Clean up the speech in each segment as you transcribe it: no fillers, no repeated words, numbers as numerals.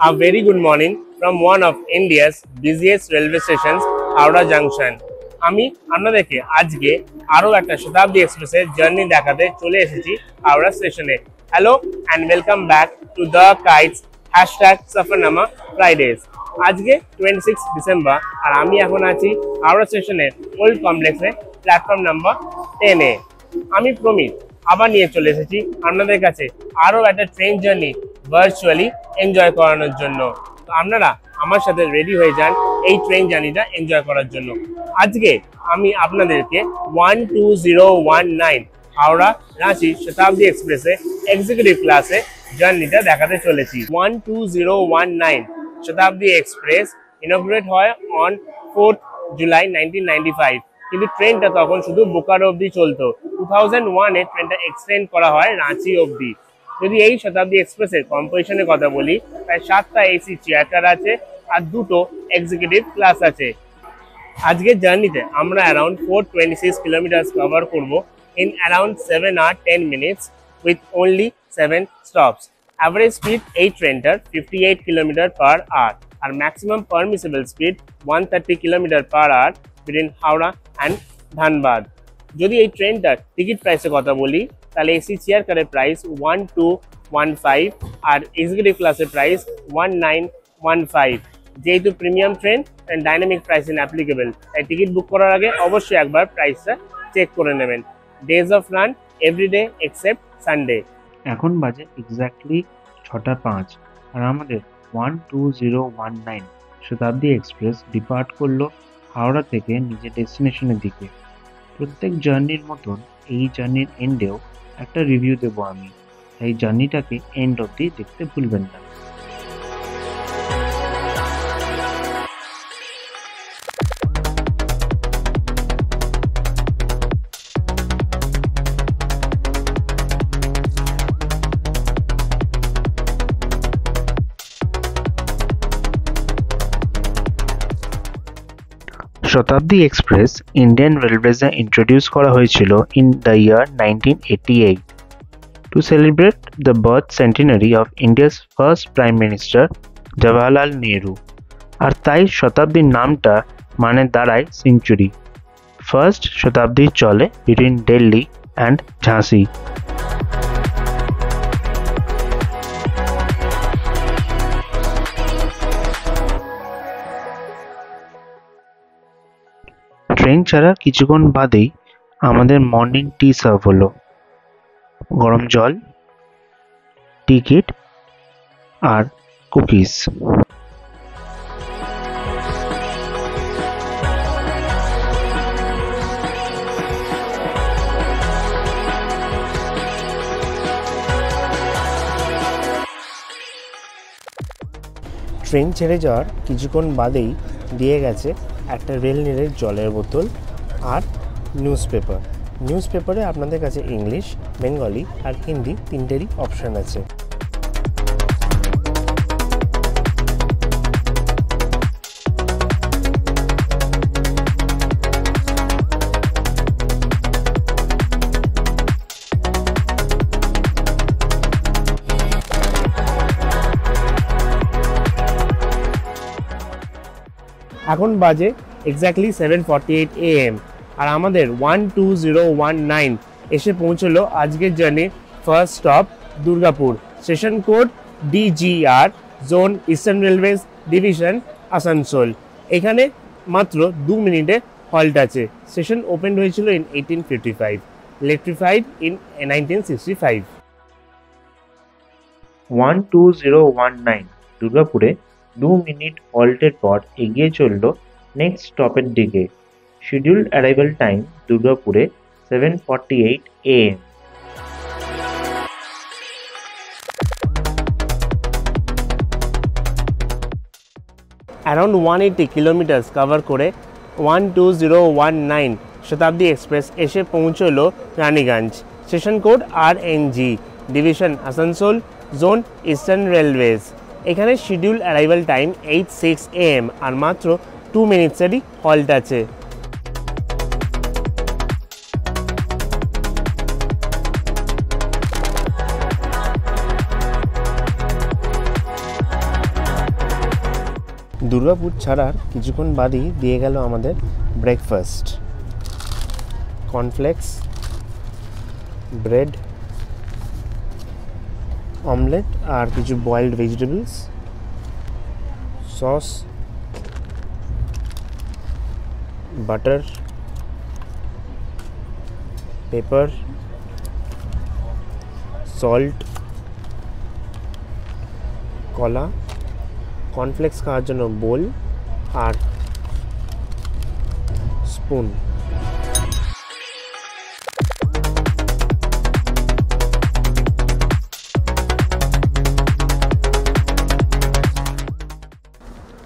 A very good morning from one of India's busiest railway stations, Howrah Junction. আমি আপনাদেরকে আজকে আরো একটা শতাব্দী এক্সপ্রেসের জার্নি দেখাতে চলে এসেছি হাওড়া স্টেশনে। Hello and welcome back to the kites #সফরনামা Fridays. আজকে 26 ডিসেম্বর আর আমি এখন আছি হাওড়া স্টেশনের ওল্ড কমপ্লেক্সে প্ল্যাটফর্ম নাম্বার 10 এ। আমি প্রমিত আবার নিয়ে চলে এসেছি আপনাদের কাছে আরো একটা ট্রেন জার্নি ভার্চুয়ালি এনজয় করানোর জন্য। তো আপনারা আমার সাথে রেডি হয়ে যান এই ট্রেন জার্নিটা এনজয় করার জন্য। আজকে আমি আপনাদেরকে 12019 হাওড়া রাঁচি শতাব্দী এক্সপ্রেসে এক্সিকিউটিভ ক্লাসে জার্নিটা দেখাতে চলেছি। 12019 শতাব্দী এক্সপ্রেস ইনগ্রেট হয় অন 4th জুলাই 1995, কিন্তু ট্রেনটা তখন শুধু বোকারো অবধি চলতো। 2001-এ ট্রেনটা এক্সটেন্ড করা হয় রাঁচি অবধি। যদি এই শতাব্দী এক্সপ্রেসের কম্পোজিশনের কথা বলি, প্রায় 7টা এসি চেয়ার কার আছে আর 2টো এক্সিকিউটিভ ক্লাস আছে। আজকের জার্নিতে আমরা অ্যারাউন্ড 426 কিলোমিটার কভার করব in around 7 hours 10 minutes with only 7 stops. Average speed এই ট্রেনটার 58 কিলোমিটার পার আওয়ার আর maximum permissible speed 130 kilometre per hour between Howrah and Dhanbad. যদি এই ট্রেনটার টিকিট প্রাইসের কথা বলি, তাহলে এসি চেয়ার কারের প্রাইস 1215 আর এক্সিকিউটিভ ক্লাসের প্রাইস 1915। যেহেতু premium train and dynamic pricing applicable, তাই টিকিট বুক করার আগে অবশ্যই একবার প্রাইসটা চেক করে নেবেন। Days of run everyday except Sunday. এখন বাজে এক্স্যাক্টলি 6:05 আর আমাদের 12019 শতাব্দী এক্সপ্রেস ডিপার্ট করলো হাওড়া থেকে নিজের ডেস্টিনেশনের দিকে। প্রত্যেক জার্নির মতন এই জার্নির এন্ডেও একটা রিভিউ দেবো আমি, তাই জার্নিটাকে এন্ড অবধি দেখতে ভুলবেন না। শতাব্দী এক্সপ্রেস ইন্ডিয়ান রেলওয়েজে ইন্ট্রোডিউস করা হয়েছিল in the year 1988 to celebrate the birth centenary of India's first prime minister Jawaharlal Nehru. আর তাই শতাব্দীর নামটা মানে দাঁড়ায় সেঞ্চুরি। ফার্স্ট শতাব্দী চলে বিটুইন দিল্লি অ্যান্ড ঝাঁসি। ট্রেন ছাড়ার কিছুক্ষণ বাদেই আমাদের মর্নিং টি সার্ভ হলো। গরম জল, টিকিট আর কুকিজ। ট্রেন ছেড়ে যাওয়ার কিছুক্ষণ বাদেই দিয়ে গেছে একটা রেল নীলের জলের বোতল আর নিউজ পেপারে আপনাদের কাছে ইংলিশ, বেঙ্গলি আর হিন্দি তিনটেরই অপশান আছে। এখন বাজে এক্স্যাক্টলি 7:48 AM আর আমাদের 12019 এসে পৌঁছলো আজকের জার্নির first stop Durgapur. Station code DGR, zone eastern railways, division Asansol. এখানে মাত্র 2 মিনিটে হল্ট আছে। স্টেশন ওপেন হয়েছিল ইন 1855, ইলেকট্রিফাইড ইন 1965। 12019 দুর্গাপুরে 2 মিনিট হল্টের পর এগিয়ে চলল নেক্সট স্টপের দিকে। শিডিউলড অ্যারাইভাল টাইম দুর্গাপুরে 7:48 AM। অ্যারাউন্ড 180 কিলোমিটার্স কভার করে 12019 শতাব্দী এক্সপ্রেস এসে পৌঁছলো Raniganj. Station code RNG, division Asansol, zone eastern railways. এখানে শিডিউল অ্যারাইভাল টাইম 8:06 AM আর মাত্র 2 মিনিটসেরই হল্ট আছে। দুর্গাপুর ছাড়ার কিছুক্ষণ বাদই দিয়ে গেল আমাদের ব্রেকফাস্ট। কর্নফ্লেক্স, ব্রেড, অমলেট আর কিছু boiled vegetables, sauce, butter, paper, salt, কলা, কর্নফ্লেক্স খাওয়ার জন্য বোল আর স্পুন।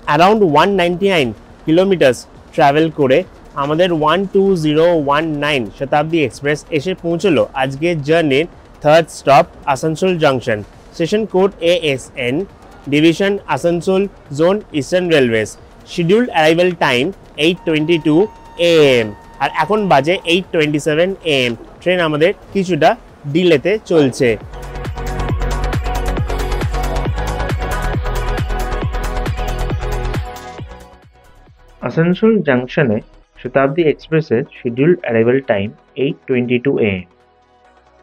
অ্যারাউন্ড 199 কিলোমিটার্স ট্রাভেল করে আমাদের 12019 শতাব্দী এক্সপ্রেস এসে পৌঁছলো আজকের জার্নির third stop Asansol junction. Station code ASN, division Asansol, zone eastern railways. Scheduled arrival time 8:22 AM আর এখন বাজে 8:27 AM। ট্রেন আমাদের কিছুটা ডিলেতে চলছে। আসানসোল জাংশনে শতাব্দী এক্সপ্রেসের scheduled arrival time 8:22 AM।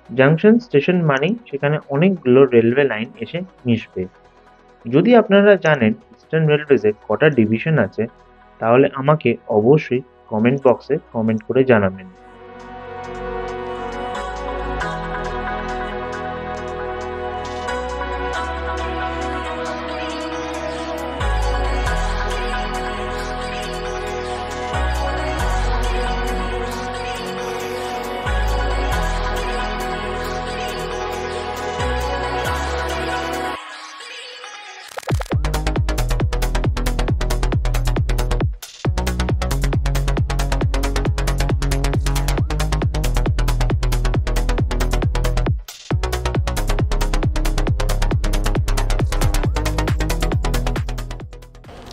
Junction station মানেই সেখানে অনেকগুলো রেলওয়ে লাইন এসে মিশবে। যদি আপনারা জানেন ইস্টার্ন রেলওয়েজে কটা ডিভিশন আছে তাহলে আমাকে অবশ্যই কমেন্ট বক্সে কমেন্ট করে জানাবেন।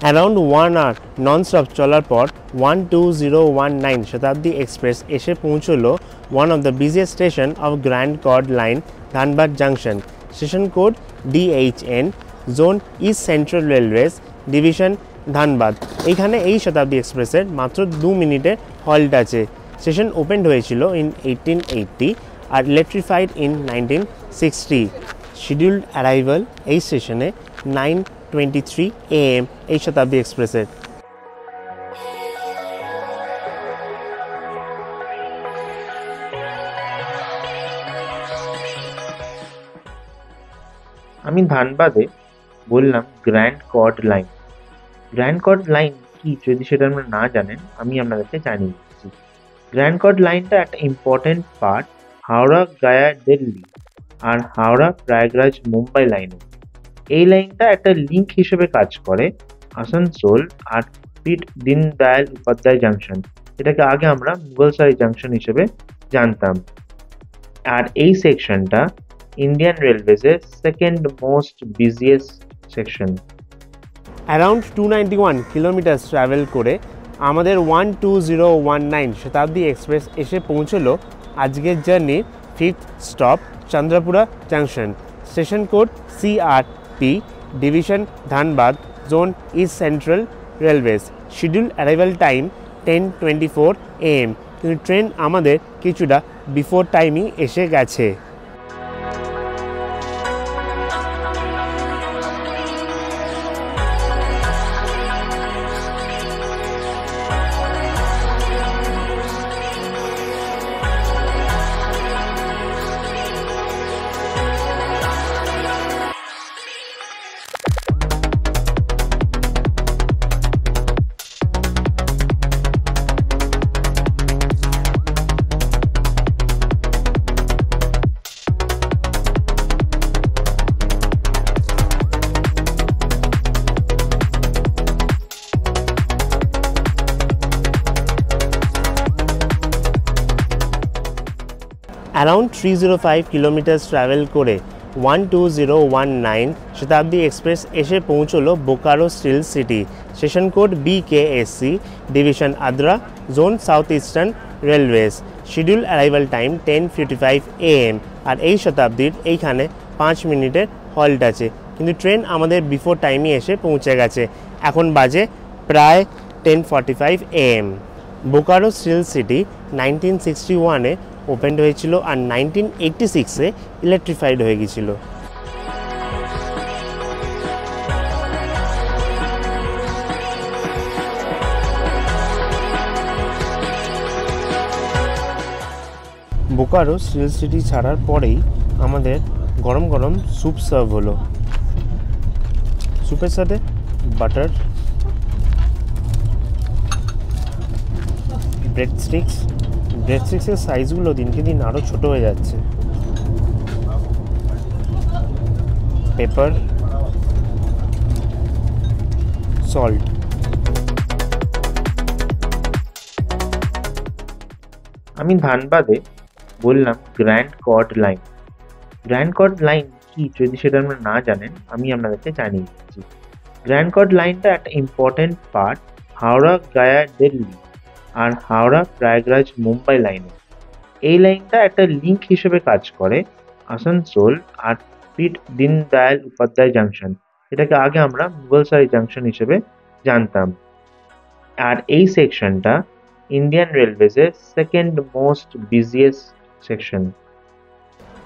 অ্যারাউন্ড 1 আওয়ার নন-স্টপ চলার পর 12019 শতাব্দী এক্সপ্রেস এসে পৌঁছলো one of the biggest station of grand chord line, Dhanbad junction. Station code DHN, zone east central railways, division Dhanbad. এইখানে এই শতাব্দী এক্সপ্রেসের মাত্র 2 মিনিটের হল্ট আছে। স্টেশন ওপেন্ড হয়েছিল ইন 1880 আর ইলেকট্রিফাইড ইন 1960। শিডিউলড অ্যারাইভাল এই স্টেশনে 9:23 AM এই শতাব্দী এক্সপ্রেসের। আমি ধানবাদে বললাম grand chord line. Grand chord line কি যদি সেটা আপনারা না জানেন আমি আপনাদেরকে জানিয়ে দিচ্ছি। গ্র্যান্ড কর্ড লাইনটা একটা ইম্পর্টেন্ট পার্ট হাওড়া গায়া দিল্লি আর হাওড়া প্রয়াগরাজ মুম্বাই লাইনে। এই লাইনটা একটা লিঙ্ক হিসেবে কাজ করে আসানসোল আর পিট দীনদয়াল উপাধ্যায় জাংশন, এটাকে আগে আমরা মুঘলসারি জাংশন হিসেবে জানতাম। আর এই সেকশনটা ইন্ডিয়ান রেলওয়েজের second most biggest section. Around 291 kilometre travel করে আমাদের 12019 শতাব্দী এক্সপ্রেস এসে পৌঁছলো আজকের জার্নির fifth stop Chandrapura junction. Station code CRP, division Dhanbad, zone east central railways. Schedule arrival time 10:24 AM, কিন্তু ট্রেন আমাদের কিছুটা বিফোর টাইমই এসে গেছে। অ্যারাউন্ড 305 কিলোমিটার ট্রাভেল করে 12019 শতাব্দী এক্সপ্রেস এসে পৌঁছলো Bokaro steel city. Station code BKSC, division Adra, zone south eastern railways. Schedule arrival time 10:55 AM, আর এই শতাব্দীর এইখানে 5 মিনিটের হল্ট আছে, কিন্তু ট্রেন আমাদের বিফোর টাইমই এসে পৌঁছে গেছে। এখন বাজে প্রায় 10:45 AM। বোকারো স্টিল সিটি 1961-এ ওপেন হয়েছিল আর 1986-এ ইলেকট্রিফাইড হয়ে গিয়েছিল। বোকারো স্টিল সিটি ছাড়ার পরেই আমাদের গরম গরম স্যুপ সার্ভ হলো। স্যুপের সাথে বাটার, ব্রেড স্টিক্সের সাইজগুলো দিনকে দিন আরও ছোট হয়ে যাচ্ছে। Paper, salt. আমি ধানবাদে বললাম grand chord line. Grand chord line কি, যদি সেটা আপনারা না জানেন আমি আপনাদেরকে জানিয়ে দিচ্ছি। গ্র্যান্ড কর্ড লাইনটা একটা ইম্পর্টেন্ট পার্ট হাওড়া গায়া দিল্লি আর হাওড়া প্রয়াগরাজ মুম্বাই লাইনে। এই লাইনটা একটা লিঙ্ক হিসেবে কাজ করে আসানসোল আর পিট দীনদয়াল উপাধ্যায় জাংশন, এটাকে আগে আমরা মুঘলসারি জাংশন হিসেবে জানতাম। আর এই সেকশনটা ইন্ডিয়ান রেলওয়েজের সেকেন্ড মোস্ট বিজিয়েস্ট সেকশন।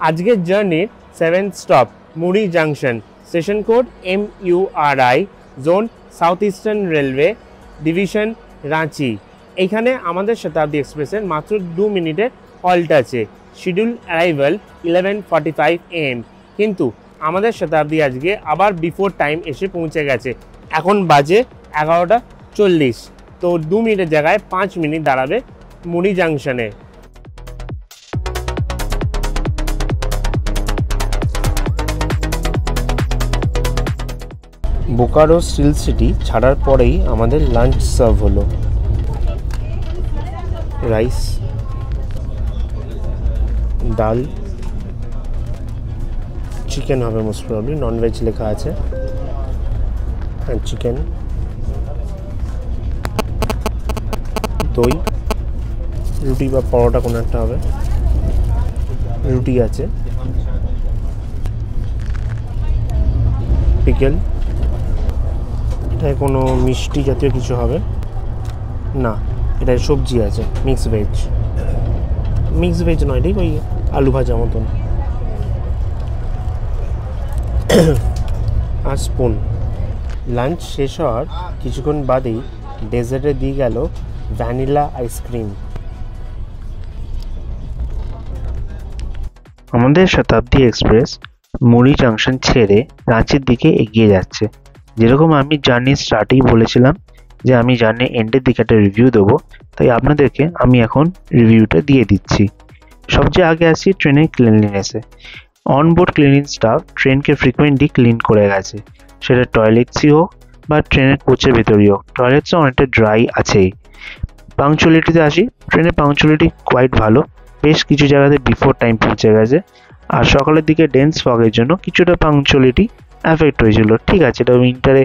আজকের জার্নির 7th stop Muri junction. Station code MURI, zone south eastern railway, division Ranchi. এইখানে আমাদের শতাব্দী এক্সপ্রেসের মাত্র 2 মিনিটের হল্ট আছে। শিডিউল অ্যারাইভাল 11:45 AM, কিন্তু আমাদের শতাব্দী আজকে আবার বিফোর টাইম এসে পৌঁছে গেছে। এখন বাজে 11:40, তো 2 মিনিটের জায়গায় 5 মিনিট দাঁড়াবে মুড়ি জাংশনে। বোকারো স্টিল সিটি ছাড়ার পরেই আমাদের লাঞ্চ সার্ভ হলো। রাইস, ডাল, চিকেন হবে মোস্ট প্রবাবলি, ননভেজ লেখা আছে, হ্যাঁ চিকেন, দই, রুটি বা পরোটা কোনো একটা হবে, রুটি আছে, পিকেল, এটায় কোনো মিষ্টি জাতীয় কিছু হবে না, এটায় সবজি আছে, মিক্স ভেজ নয়, ঠিক ওই আলু ভাজা মতন, আর স্পুন। লাঞ্চ শেষ হওয়ার কিছুক্ষণ বাদেই ডেজার্টে দিয়ে গেল ভ্যানিলা আইসক্রিম। আমাদের শতাব্দী এক্সপ্রেস মুড়ি জাংশন ছেড়ে রাঁচির দিকে এগিয়ে যাচ্ছে। যেরকম আমি জার্নি স্টার্টেই বলেছিলাম যে আমি জার্নি এন্ডের দিকে একটা রিভিউ দেবো, তাই আপনাদেরকে আমি এখন রিভিউটা দিয়ে দিচ্ছি। সবচেয়ে আগে আসি ট্রেনের ক্লিনলিনেসে। অনবোর্ড ক্লিনিং স্টাফ ট্রেনকে ফ্রিকোয়েন্টলি ক্লিন করে গেছে, সেটা টয়লেটসই হোক বা ট্রেনের কোচের ভেতরই হোক, টয়লেটসও অনেকটা ড্রাই আছেই। পাংচুয়ালিটিতে আসি, ট্রেনের পাংচুয়ালিটি কোয়াইট ভালো, বেশ কিছু জায়গাতে বিফোর টাইম পৌঁছে গেছে। আর সকালের দিকে ডেন্স ফগের জন্য কিছুটা পাংচুয়ালিটি অ্যাফেক্ট হয়েছিল, ঠিক আছে, এটা উইন্টারে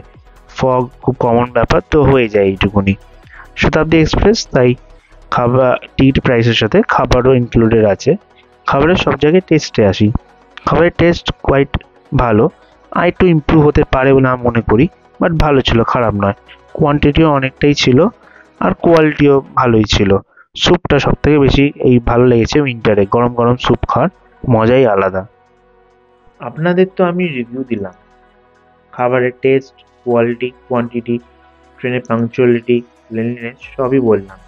ফগ খুব কমন ব্যাপার, তো হয়ে যায় এইটুকুনি। শতাব্দী এক্সপ্রেস তাই খাবার টিকিট প্রাইসের সাথে খাবারও ইনক্লুডেড আছে। খাবারের সব জায়গায় টেস্টে আসি, খাবারের টেস্ট কোয়াইট ভালো, আর একটু ইমপ্রুভ হতে পারে বলে আমি মনে করি, বাট ভালো ছিল, খারাপ নয়। কোয়ান্টিটিও অনেকটাই ছিল আর কোয়ালিটিও ভালোই ছিল। স্যুপটা সবথেকে বেশি ভালো লেগেছে উইন্টারে, গরম গরম স্যুপ খাওয়ার মজাই আলাদা। আপনাদের তো আমি রিভিউ দিলাম, খাবারের টেস্ট, কোয়ালিটি, কোয়ান্টিটি, ট্রেনের পাংচুয়ালিটি, ক্লিনলিনেস সবই বললাম।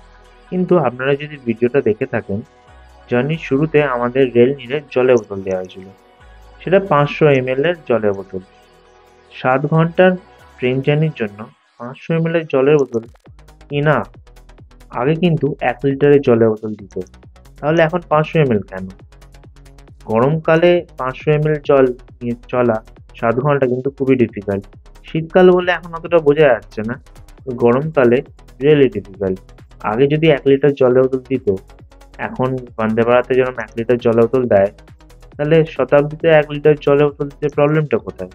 কিন্তু আপনারা যদি ভিডিওটা দেখে থাকেন, জার্নির শুরুতে আমাদের রেল নিলে জলের বোতল দেওয়া হয়েছিল। সেটা 500 ml এর জলের বোতল। 7 ঘন্টার ট্রেন জার্নির জন্য 500 ml এর জলের বোতল ইনাফ। আগে কিন্তু 1 লিটারের জলের বোতল দিত, তাহলে এখন 500 ml কেন? গরমকালে 500 ml জল নিয়ে চলা 7 ঘন্টা কিন্তু খুবই ডিফিকাল্ট। শীতকাল বলে এখন অতটা বোঝা যাচ্ছে না, গরমকালে রিয়েলি ডিফিকাল্ট। আগে যদি 1 লিটার জলের বোতল দিত, এখন বন্দে ভারতে যেরকম 1 লিটার জলের বোতল দেয়, তাহলে শতাব্দীতে 1 লিটার জলের বোতল দিতে প্রবলেমটা কোথায়?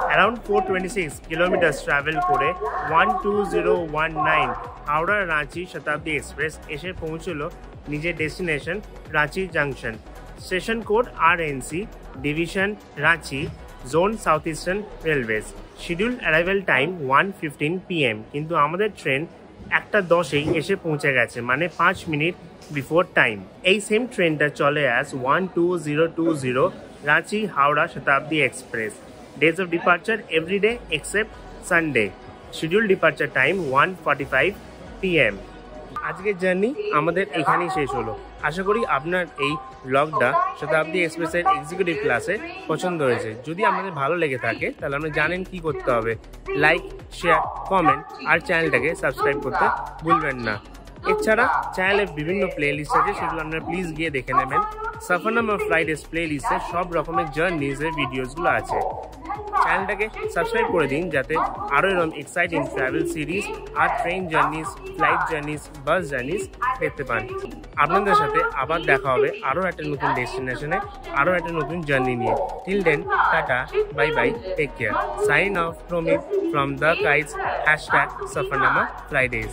অ্যারাউন্ড 426 কিলোমিটার ট্রাভেল করে 12019 হাওড়া রাঁচি শতাব্দী এক্সপ্রেস এসে পৌঁছলো নিজের destination Ranchi junction. Station code RNC, division Ranchi, zone south eastern railways. Schedule arrival time 1:15 PM, কিন্তু আমাদের ট্রেন 1:10-এই এসে পৌঁছে গেছে, মানে 5 মিনিট বিফোর টাইম। এই সেম ট্রেনটা চলে as 12020 Ranchi Howrah Shatabdi express. Days of departure every day except Sunday. Scheduled departure time 1:45 PM. আজকের জার্নি আমাদের এখানেই শেষ হলো। আশা করি আপনার এই ব্লগটা শতাব্দী এক্সপ্রেসের এক্সিকিউটিভ ক্লাসে পছন্দ হয়েছে। যদি আপনাদের ভালো লেগে থাকে তাহলে আপনি জানেন কি করতে হবে। লাইক, শেয়ার, কমেন্ট আর চ্যানেলটাকে সাবস্ক্রাইব করতে ভুলবেন না। এছাড়া চ্যানেলে বিভিন্ন প্লেলিস্ট আছে, সেগুলো আপনারা প্লিজ গিয়ে দেখে নেবেন। সফরনামা ফ্লাইডেস প্লেলিস্টে সব রকমের জার্নিজের ভিডিওসগুলো আছে। চ্যানেলটাকে সাবস্ক্রাইব করে দিন যাতে আরও এরকম এক্সাইটিং ট্রাভেল সিরিজ আর ট্রেন জার্নিস, ফ্লাইট জার্নিস, বাস জার্নিস দেখতে পান। আপনাদের সাথে আবার দেখা হবে আরও একটা নতুন ডেস্টিনেশনে, আরও একটা নতুন জার্নি নিয়ে। Till then, tata, bye bye, take care. Sign off Pramit from the guides #সফরনামা ফ্লাইডেস।